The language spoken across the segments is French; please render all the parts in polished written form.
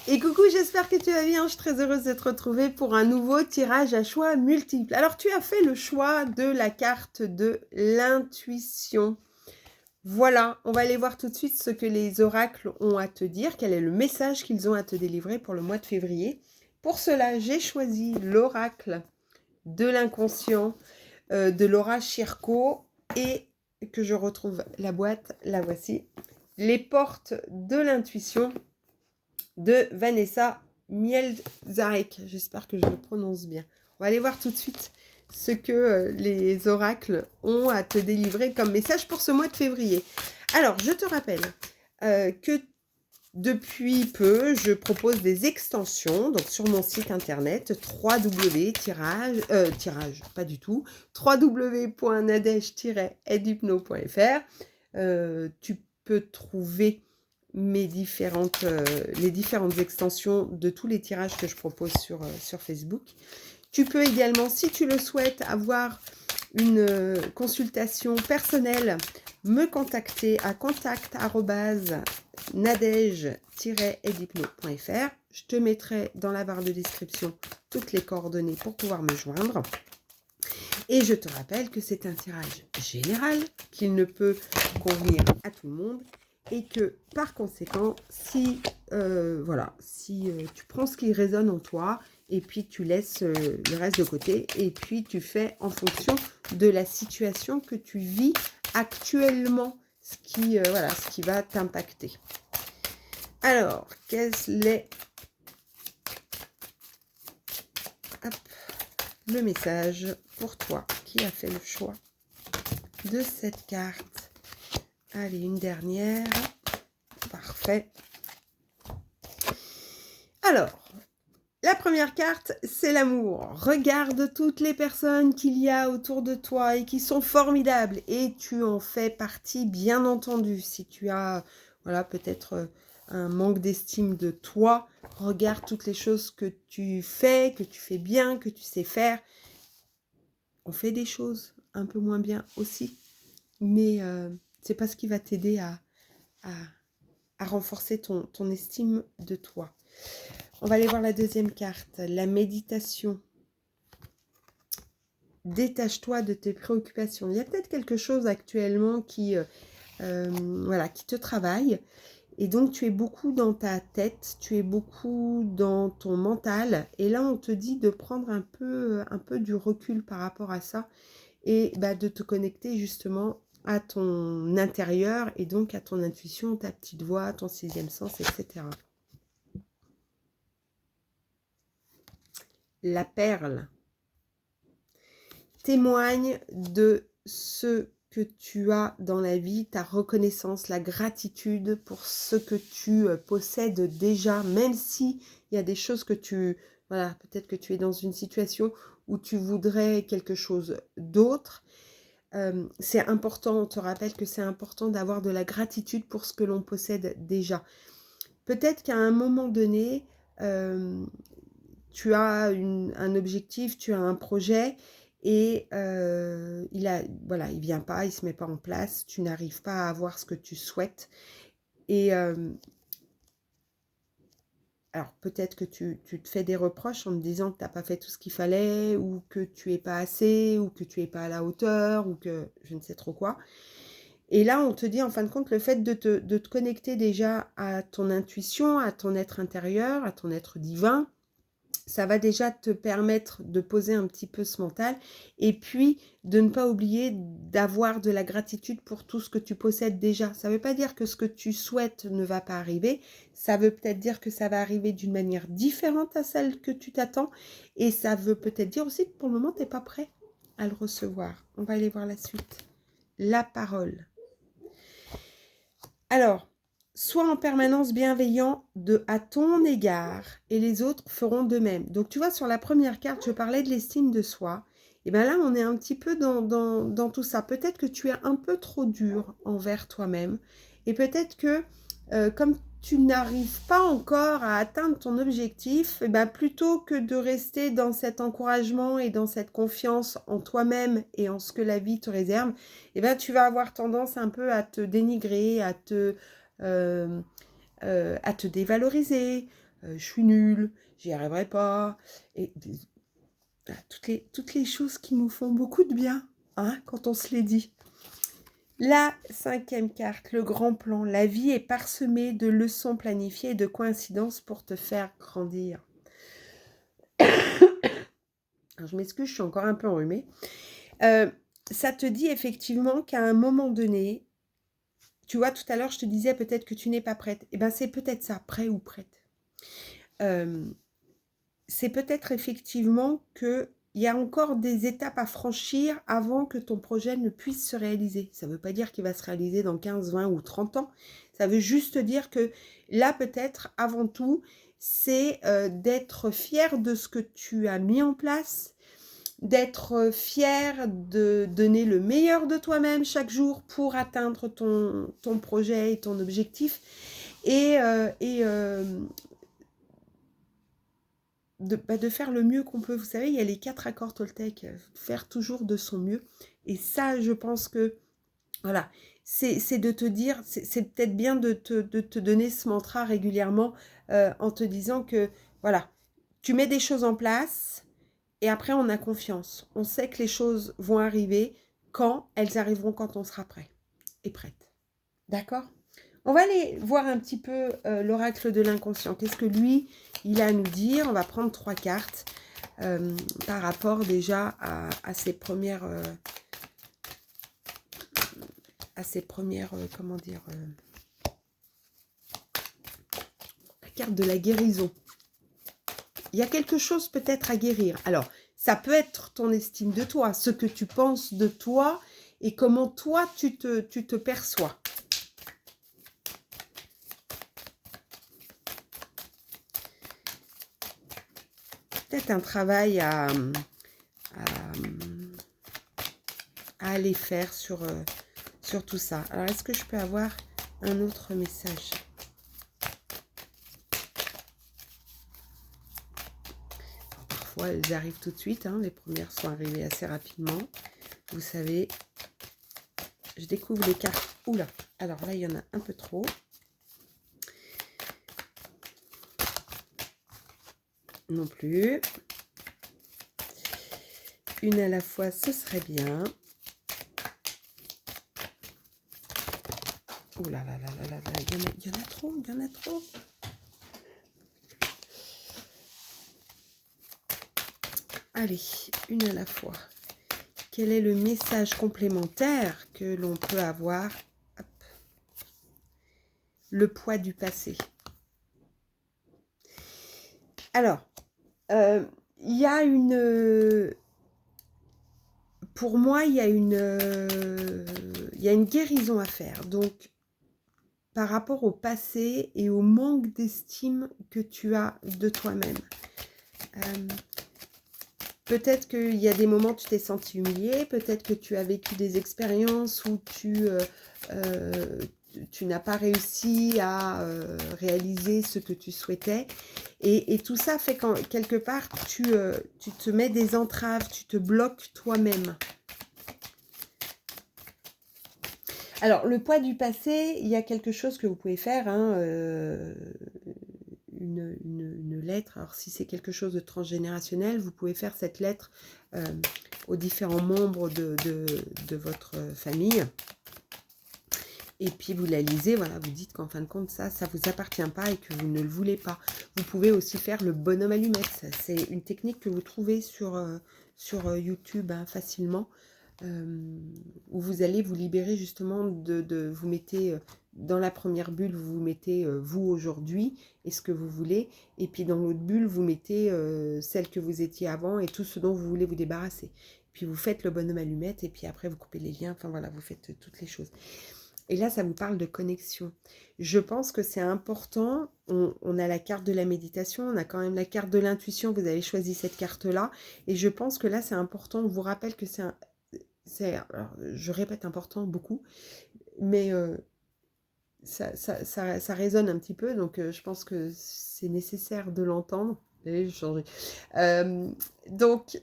Et coucou, j'espère que tu vas bien. Je suis très heureuse de te retrouver pour un nouveau tirage à choix multiples. Alors, tu as fait le choix de la carte de l'intuition. Voilà, on va aller voir tout de suite ce que les oracles ont à te dire, quel est le message qu'ils ont à te délivrer pour le mois de février. Pour cela, j'ai choisi l'oracle de l'inconscient de Laura Chirco et que je retrouve la boîte, la voici. Les portes de l'intuition de Vanessa Mielzarek. J'espère que je le prononce bien. On va aller voir tout de suite ce que les oracles ont à te délivrer comme message pour ce mois de février. Alors, je te rappelle que depuis peu, je propose des extensions donc sur mon site internet www.nadège-edupno.fr. Tu peux trouver les différentes extensions de tous les tirages que je propose sur Facebook. Tu peux également, si tu le souhaites, avoir une consultation personnelle, me contacter à contact@nadège-edupno.fr. Je te mettrai dans la barre de description toutes les coordonnées pour pouvoir me joindre. Et je te rappelle que c'est un tirage général, qu'il ne peut convenir à tout le monde et que par conséquent, si tu prends ce qui résonne en toi et puis tu laisses le reste de côté et puis tu fais en fonction de la situation que tu vis actuellement, ce qui va t'impacter. Alors, quel est le message pour toi qui a fait le choix de cette carte? Allez, une dernière. Parfait. Alors, la première carte, c'est l'amour. Regarde toutes les personnes qu'il y a autour de toi et qui sont formidables. Et tu en fais partie, bien entendu. Si tu as, peut-être un manque d'estime de toi, regarde toutes les choses que tu fais bien, que tu sais faire. On fait des choses un peu moins bien aussi. Mais c'est pas ce qui va t'aider à renforcer ton estime de toi. On va aller voir la deuxième carte, la méditation. Détache-toi de tes préoccupations. Il y a peut-être quelque chose actuellement qui te travaille. Et donc, tu es beaucoup dans ta tête, tu es beaucoup dans ton mental. Et là, on te dit de prendre un peu du recul par rapport à ça et de te connecter justement à ton intérieur et donc à ton intuition, ta petite voix, ton sixième sens, etc. La perle témoigne de ce que tu as dans la vie, ta reconnaissance, la gratitude pour ce que tu possèdes déjà, même si il y a des choses que peut-être que tu es dans une situation où tu voudrais quelque chose d'autre. C'est important, on te rappelle que c'est important d'avoir de la gratitude pour ce que l'on possède déjà. Peut-être qu'à un moment donné, tu as un objectif, tu as un projet et il vient pas, il se met pas en place, tu n'arrives pas à avoir ce que tu souhaites. Et alors peut-être que tu te fais des reproches en te disant que tu n'as pas fait tout ce qu'il fallait, ou que tu es pas assez, ou que tu es pas à la hauteur, ou que je ne sais trop quoi. Et là, on te dit en fin de compte, le fait de te connecter déjà à ton intuition, à ton être intérieur, à ton être divin, ça va déjà te permettre de poser un petit peu ce mental et puis de ne pas oublier d'avoir de la gratitude pour tout ce que tu possèdes déjà. Ça ne veut pas dire que ce que tu souhaites ne va pas arriver, ça veut peut-être dire que ça va arriver d'une manière différente à celle que tu t'attends et ça veut peut-être dire aussi que pour le moment, tu n'es pas prêt à le recevoir. On va aller voir la suite. La parole. Alors, sois en permanence bienveillant à ton égard et les autres feront de même. Donc, tu vois, sur la première carte, je parlais de l'estime de soi. Et bien là, on est un petit peu dans tout ça. Peut-être que tu es un peu trop dur envers toi-même. Et peut-être que, comme tu n'arrives pas encore à atteindre ton objectif, et ben plutôt que de rester dans cet encouragement et dans cette confiance en toi-même et en ce que la vie te réserve, et ben tu vas avoir tendance un peu à te dénigrer, à te dévaloriser, je suis nulle, j'y arriverai pas. Et voilà, toutes les choses qui nous font beaucoup de bien, hein, quand on se les dit. La 5e carte, le grand plan. La vie est parsemée de leçons planifiées et de coïncidences pour te faire grandir. Alors, je m'excuse, je suis encore un peu enrhumée. Ça te dit effectivement qu'à un moment donné, tu vois, tout à l'heure, je te disais peut-être que tu n'es pas prête. Eh bien, c'est peut-être ça, prêt ou prête. C'est peut-être effectivement qu'il y a encore des étapes à franchir avant que ton projet ne puisse se réaliser. Ça ne veut pas dire qu'il va se réaliser dans 15, 20 ou 30 ans. Ça veut juste dire que là, peut-être, avant tout, c'est d'être fier de ce que tu as mis en place, d'être fier de donner le meilleur de toi-même chaque jour pour atteindre ton projet et ton objectif. De faire le mieux qu'on peut. Vous savez, il y a les 4 accords Toltec, faire toujours de son mieux. Et ça, je pense que, voilà, c'est de te dire, c'est peut-être bien de te donner ce mantra régulièrement en te disant que, voilà, tu mets des choses en place et après on a confiance. On sait que les choses vont arriver quand elles arriveront, quand on sera prêt et prête. D'accord ? On va aller voir un petit peu l'oracle de l'inconscient. Qu'est-ce que lui, il a à nous dire? On va prendre 3 cartes par rapport déjà à ses premières... comment dire... la carte de la guérison. Il y a quelque chose peut-être à guérir. Alors, ça peut être ton estime de toi, ce que tu penses de toi et comment toi, tu te perçois. Peut-être un travail à aller faire sur tout ça. Alors, est-ce que je peux avoir un autre message? Parfois, elles arrivent tout de suite. Hein. Les premières sont arrivées assez rapidement. Vous savez, je découvre les cartes. Oula, alors là, il y en a un peu trop. Non plus. Une à la fois, ce serait bien. Oh là là là là là là, il y en a trop, il y en a trop. Allez, une à la fois. Quel est le message complémentaire que l'on peut avoir? Hop. Le poids du passé. Alors, il y a une... Pour moi, il y a une guérison à faire. Donc, par rapport au passé et au manque d'estime que tu as de toi-même. Peut-être qu'il y a des moments où tu t'es senti humilié, peut-être que tu as vécu des expériences où tu n'as pas réussi à réaliser ce que tu souhaitais. Et tout ça fait qu'en quelque part, tu te mets des entraves, tu te bloques toi-même. Alors, le poids du passé, il y a quelque chose que vous pouvez faire, hein, une lettre. Alors, si c'est quelque chose de transgénérationnel, vous pouvez faire cette lettre aux différents membres de votre famille. Et puis, vous la lisez, voilà, vous dites qu'en fin de compte, ça ne vous appartient pas et que vous ne le voulez pas. Vous pouvez aussi faire le bonhomme allumette. C'est une technique que vous trouvez sur YouTube hein, facilement. Où vous allez vous libérer justement vous mettez dans la première bulle, vous mettez vous aujourd'hui et ce que vous voulez, et puis dans l'autre bulle, vous mettez celle que vous étiez avant et tout ce dont vous voulez vous débarrasser. Puis vous faites le bonhomme allumette et puis après vous coupez les liens, enfin voilà, vous faites toutes les choses. Et là, ça vous parle de connexion. Je pense que c'est important. On a la carte de la méditation, on a quand même la carte de l'intuition. Vous avez choisi cette carte-là. Et je pense que là, c'est important. On vous rappelle que alors, je répète important beaucoup, mais ça résonne un petit peu. Donc, je pense que c'est nécessaire de l'entendre. J'ai changé. Donc,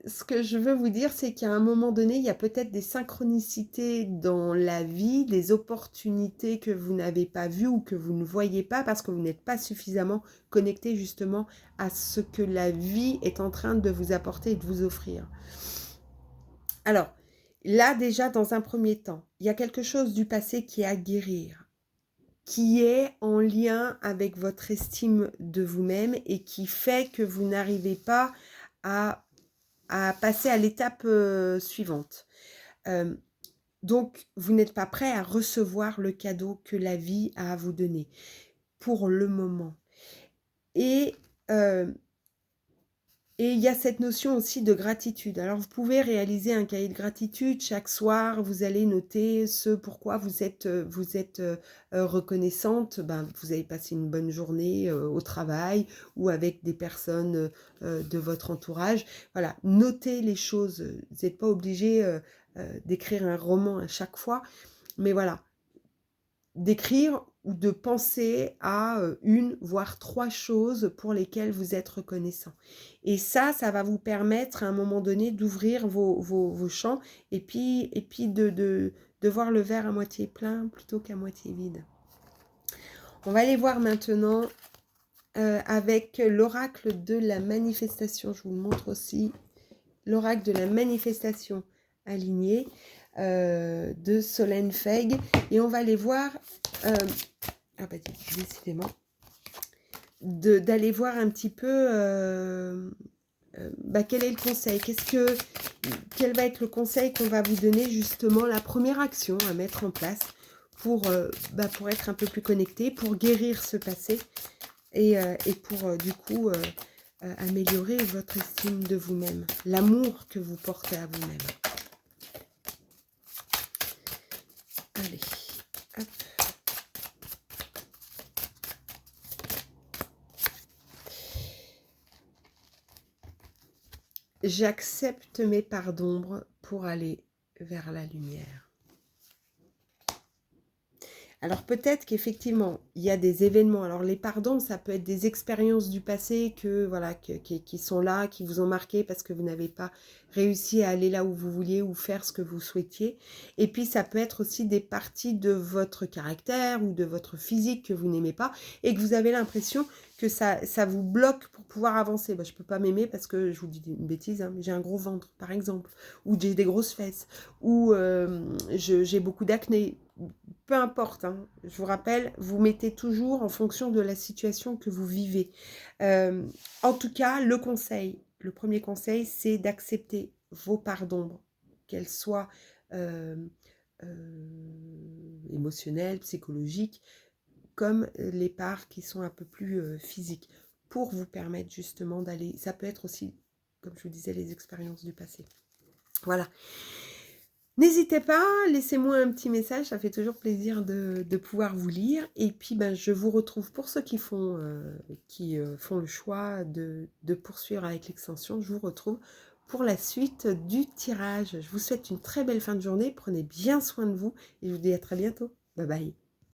ce que je veux vous dire, c'est qu'à un moment donné, il y a peut-être des synchronicités dans la vie, des opportunités que vous n'avez pas vues ou que vous ne voyez pas parce que vous n'êtes pas suffisamment connecté justement à ce que la vie est en train de vous apporter et de vous offrir. Alors, là déjà, dans un premier temps, il y a quelque chose du passé qui est à guérir, qui est en lien avec votre estime de vous-même et qui fait que vous n'arrivez pas à passer à l'étape suivante. Donc, vous n'êtes pas prêt à recevoir le cadeau que la vie a à vous donner pour le moment. Et il y a cette notion aussi de gratitude. Alors, vous pouvez réaliser un cahier de gratitude. Chaque soir, vous allez noter ce pourquoi vous êtes reconnaissante. Ben, vous avez passé une bonne journée au travail ou avec des personnes de votre entourage. Voilà, notez les choses. Vous n'êtes pas obligé d'écrire un roman à chaque fois. Mais voilà, d'écrire ou de penser à une, voire 3 choses pour lesquelles vous êtes reconnaissant. Et ça va vous permettre à un moment donné d'ouvrir vos champs et puis de voir le verre à moitié plein plutôt qu'à moitié vide. On va aller voir maintenant avec l'oracle de la manifestation. Je vous le montre aussi. L'oracle de la manifestation aligné de Solène Feig. Et on va aller voir... ah bah décidément, d'aller voir un petit peu quel est le conseil, quel va être le conseil qu'on va vous donner justement, la première action à mettre en place pour être un peu plus connecté, pour guérir ce passé et pour du coup améliorer votre estime de vous-même, l'amour que vous portez à vous-même. Allez, hop. J'accepte mes parts d'ombre pour aller vers la lumière. Alors peut-être qu'effectivement, il y a des événements. Alors les parts d'ombre, ça peut être des expériences du passé qui sont là, qui vous ont marqué parce que vous n'avez pas réussi à aller là où vous vouliez ou faire ce que vous souhaitiez. Et puis ça peut être aussi des parties de votre caractère ou de votre physique que vous n'aimez pas et que vous avez l'impression que ça vous bloque pour pouvoir avancer. Je ne peux pas m'aimer parce que, je vous dis une bêtise, hein, mais j'ai un gros ventre par exemple, ou j'ai des grosses fesses, ou j'ai beaucoup d'acné. Peu importe, hein. Je vous rappelle, vous mettez toujours en fonction de la situation que vous vivez. En tout cas, le premier conseil, c'est d'accepter vos parts d'ombre, qu'elles soient émotionnelles, psychologiques, comme les parts qui sont un peu plus physiques, pour vous permettre justement d'aller... Ça peut être aussi, comme je vous disais, les expériences du passé. Voilà. N'hésitez pas, laissez-moi un petit message, ça fait toujours plaisir de pouvoir vous lire. Et puis, je vous retrouve pour ceux qui font le choix de poursuivre avec l'extension. Je vous retrouve pour la suite du tirage. Je vous souhaite une très belle fin de journée. Prenez bien soin de vous et je vous dis à très bientôt. Bye bye.